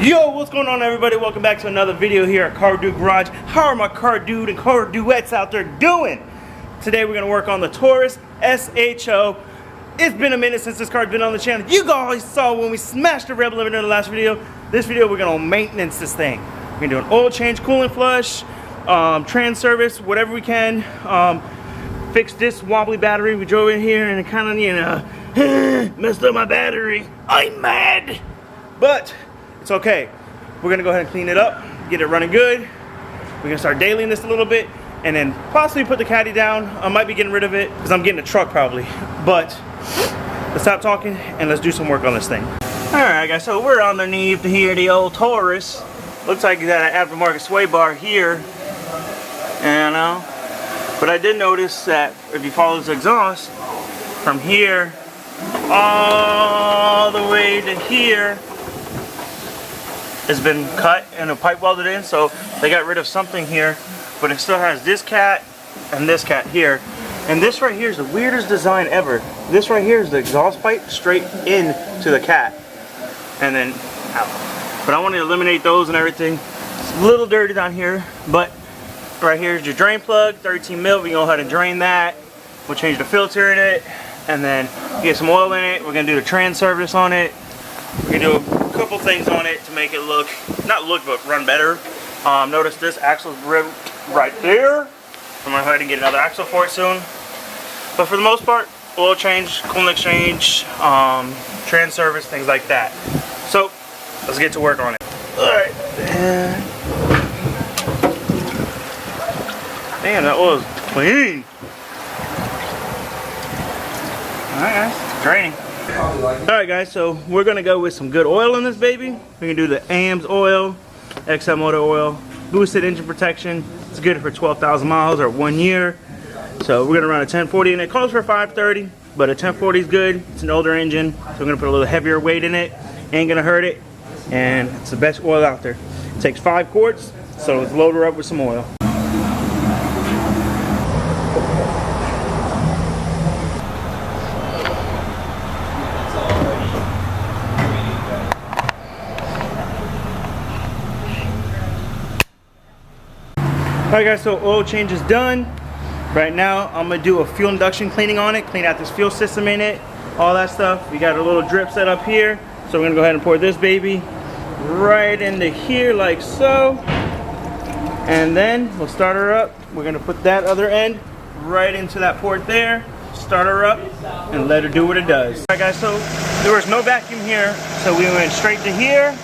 Yo, what's going on, everybody? Welcome back to another video here at Car Dude Garage. How are my car dude and car duettes out there doing? Today we're going to work on the Taurus SHO. It's been a minute since this car's been on the channel. You guys saw when we smashed the Rebel Limiter in the last video. This video we're going to maintenance this thing. We're going to do an oil change, coolant flush, trans service, whatever we can. Fix this wobbly battery. We drove in here and it kind of, you know, messed up my battery. I'm mad, but it's okay. We're gonna go ahead and clean it up, get it running good. We're gonna start dailying this a little bit and then possibly put the caddy down. I might be getting rid of it because I'm getting a truck probably. But let's stop talking and let's do some work on this thing. Alright guys, so we're underneath here the old Taurus. Looks like it's got an aftermarket sway bar here. You know? But I did notice that if you follow this exhaust from here all the way to here, it's been cut and a pipe welded in, so they got rid of something here, but it still has this cat and this cat here. And this right here is the weirdest design ever. This right here is the exhaust pipe straight into the cat and then out. But I want to eliminate those and everything. It's a little dirty down here, but right here is your drain plug, 13 mil. We can go ahead and drain that. We'll change the filter in it and then get some oil in it. We're gonna do the trans service on it. We're gonna do a couple things on it to make it look, not look, but run better. Notice this axle's right there. I'm gonna go ahead and get another axle for it soon. But for the most part, oil change, coolant exchange, trans service, things like that. So let's get to work on it. All right. Damn, that oil's clean. Alright guys, it's draining. Alright guys, so we're gonna go with some good oil in this baby. We can do the AMS oil, XL motor oil, boosted engine protection. It's good for 12,000 miles or 1 year. So we're gonna run a 1040 and it calls for 530, but a 1040 is good. It's an older engine, so we're gonna put a little heavier weight in it. Ain't gonna hurt it, and it's the best oil out there. It takes 5 quarts, so let's load her up with some oil. Alright guys, so oil change is done. Right now I'm going to do a fuel induction cleaning on it, clean out this fuel system in it, all that stuff. We got a little drip set up here, so we're going to go ahead and pour this baby right into here like so. And then we'll start her up. We're going to put that other end right into that port there, start her up, and let her do what it does. Alright guys, so there was no vacuum here, so we went straight to here,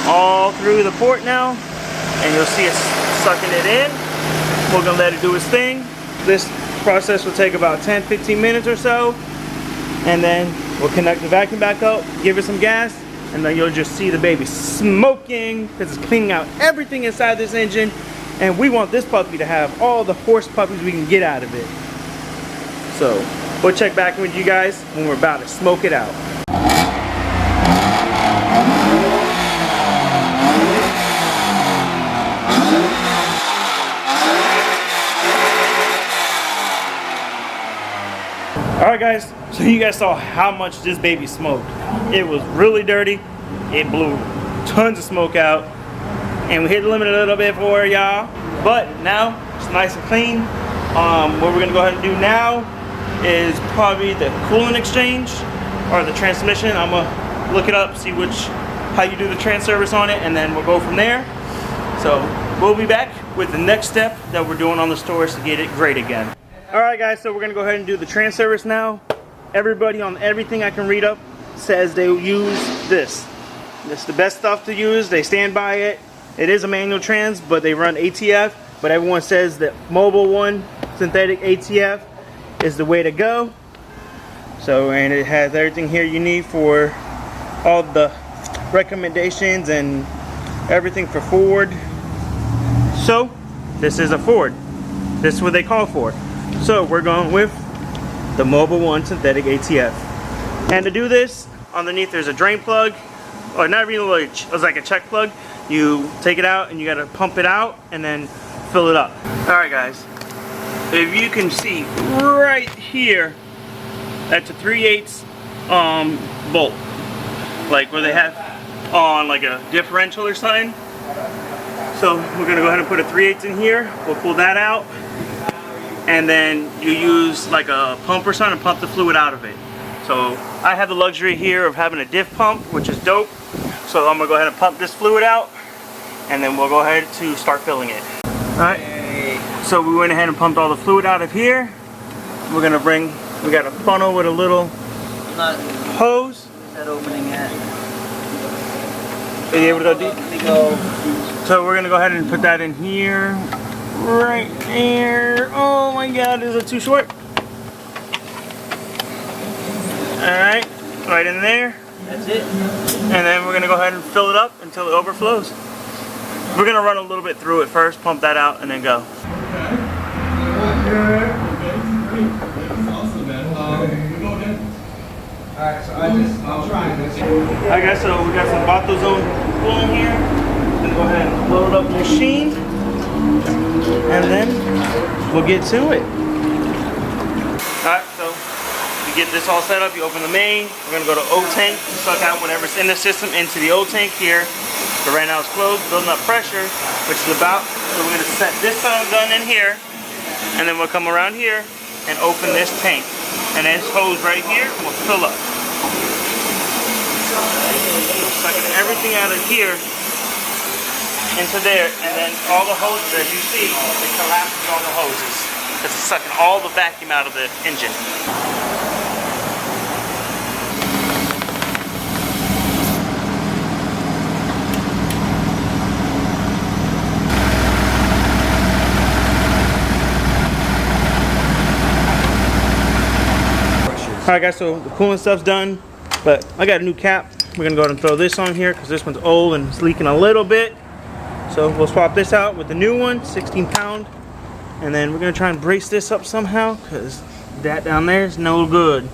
all through the port now, and you'll see us sucking it in. We're gonna let it do its thing. This process will take about 10-15 minutes or so, and then we'll connect the vacuum back up, give it some gas, and then you'll just see the baby smoking because it's cleaning out everything inside this engine, and we want this puppy to have all the horse puppies we can get out of it. So we'll check back with you guys when we're about to smoke it out. Alright guys, so you guys saw how much this baby smoked. It was really dirty. It blew tons of smoke out. And we hit the limit a little bit for y'all. But now it's nice and clean. What we're gonna go ahead and do now is probably the coolant exchange or the transmission. I'm gonna look it up, see how you do the trans service on it, and then we'll go from there. So we'll be back with the next step that we're doing on the Taurus to get it great again. Alright guys, so we're going to go ahead and do the trans service now. Everybody on everything I can read up says they use this. It's the best stuff to use. They stand by it. It is a manual trans, but they run ATF. But everyone says that mobile one, synthetic ATF, is the way to go. So, and it has everything here you need for all the recommendations and everything for Ford. So, this is a Ford. This is what they call for. So we're going with the Mobile One Synthetic ATF. And to do this, underneath there's a drain plug, or not really, it's like a check plug. You take it out and you gotta pump it out and then fill it up. Alright guys, if you can see right here, that's a 3/8 bolt. Like where they have on like a differential or something. So we're gonna go ahead and put a 3/8 in here. We'll pull that out, and then you use like a pump or something and pump the fluid out of it. So I have the luxury here of having a diff pump, which is dope. So I'm gonna go ahead and pump this fluid out, and then we'll go ahead to start filling it. All right. So we went ahead and pumped all the fluid out of here. We're gonna we got a funnel with a little hose. Where's that opening at? Are you able to go deep? Let me go. So we're gonna go ahead and put that in here, right there. Oh my God, is it too short? All right, right in there. That's it. And then we're gonna go ahead and fill it up until it overflows. We're gonna run a little bit through it first, pump that out, and then go. Alright, so I'm trying this. Alright guys, so we got some Batozone coolant here. Gonna go ahead and load up the machine, and then we'll get to it. Alright, so you get this all set up, you open the main, we're gonna go to O tank, suck out whatever's in the system into the O tank here. So right now it's closed, building up pressure, which is about, so we're gonna set this gun in here, and then we'll come around here and open this tank. And this hose right here will fill up. Sucking everything out of here into there, and then all the hoses, as you see, it collapses all the hoses. Because it's sucking all the vacuum out of the engine. Alright guys, so the coolant stuff's done, but I got a new cap. We're gonna go ahead and throw this on here because this one's old and it's leaking a little bit. So we'll swap this out with the new one, 16 pound. And then we're gonna try and brace this up somehow because that down there is no good.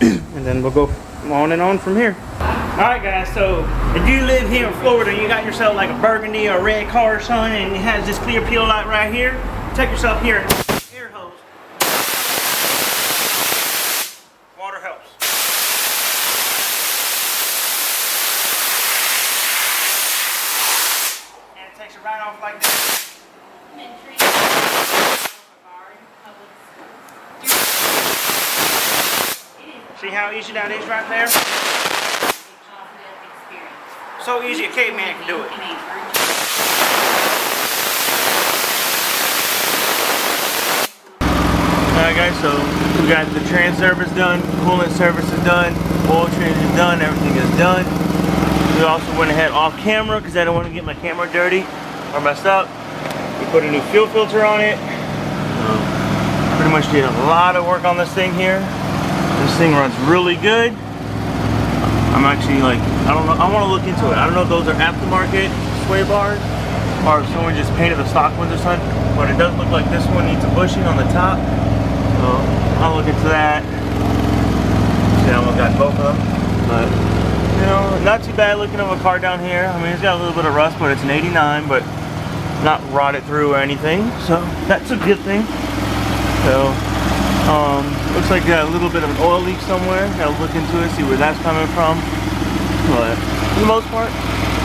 And then we'll go on and on from here. Alright guys, so if you live here in Florida and you got yourself like a burgundy or a red car or something and it has this clear peel light right here, take yourself here, air hose. Water helps. And it takes it right off like this. See how easy that is right there? So easy a caveman can do it. Alright guys, so we got the trans service done, coolant service is done, oil change is done, everything is done. We also went ahead off camera because I don't want to get my camera dirty or messed up. We put a new fuel filter on it. Pretty much did a lot of work on this thing here. This thing runs really good. I'm actually like, I don't know, I want to look into it. I don't know if those are aftermarket sway bars or if someone just painted the stock ones or something, but it does look like this one needs a bushing on the top. So I'll look into that. See, I almost got both of them. But, you know, not too bad looking of a car down here. I mean, it's got a little bit of rust, but it's an 89, but not rotted through or anything. So that's a good thing. So, looks like a little bit of an oil leak somewhere. Gotta look into it, see where that's coming from. But for the most part,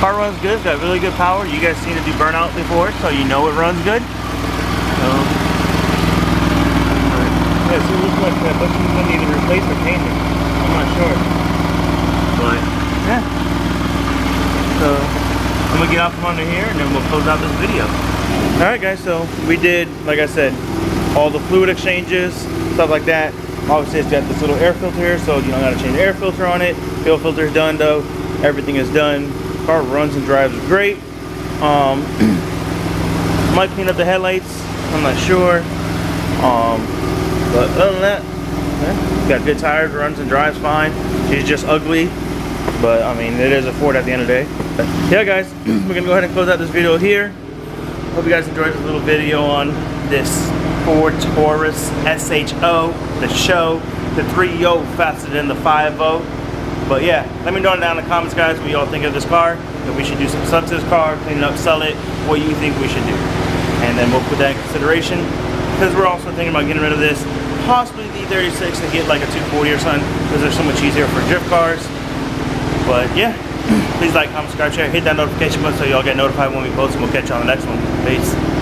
car runs good. It's got really good power. You guys seen it do burnout before, so you know it runs good. So, yeah, so it looks like that bushing's gonna either replace or paint it. I'm not sure. But yeah. So I'm gonna get off from under here and then we'll close out this video. Alright guys, so we did, like I said, all the fluid exchanges, stuff like that. Obviously it's got this little air filter here, so you don't gotta change the air filter on it. Fuel filter is done though. Everything is done. Car runs and drives great. Might clean up the headlights, I'm not sure. But other than that, yeah, got good tires, runs and drives fine. She's just ugly, but I mean it is a Ford at the end of the day. But yeah guys, we're gonna go ahead and close out this video here. Hope you guys enjoyed this little video on this Ford Taurus SHO, the SHO, the 3.0 faster than the 5.0. But yeah, let me know down in the comments guys what you all think of this car, if we should do some stuff to this car, clean it up, sell it, what you think we should do. And then we'll put that in consideration, because we're also thinking about getting rid of this, possibly the E36 and get like a 240 or something, because they're so much easier for drift cars. But yeah, Please like, comment, subscribe, share, hit that notification button so y'all get notified when we post, and we'll catch you on the next one. Peace.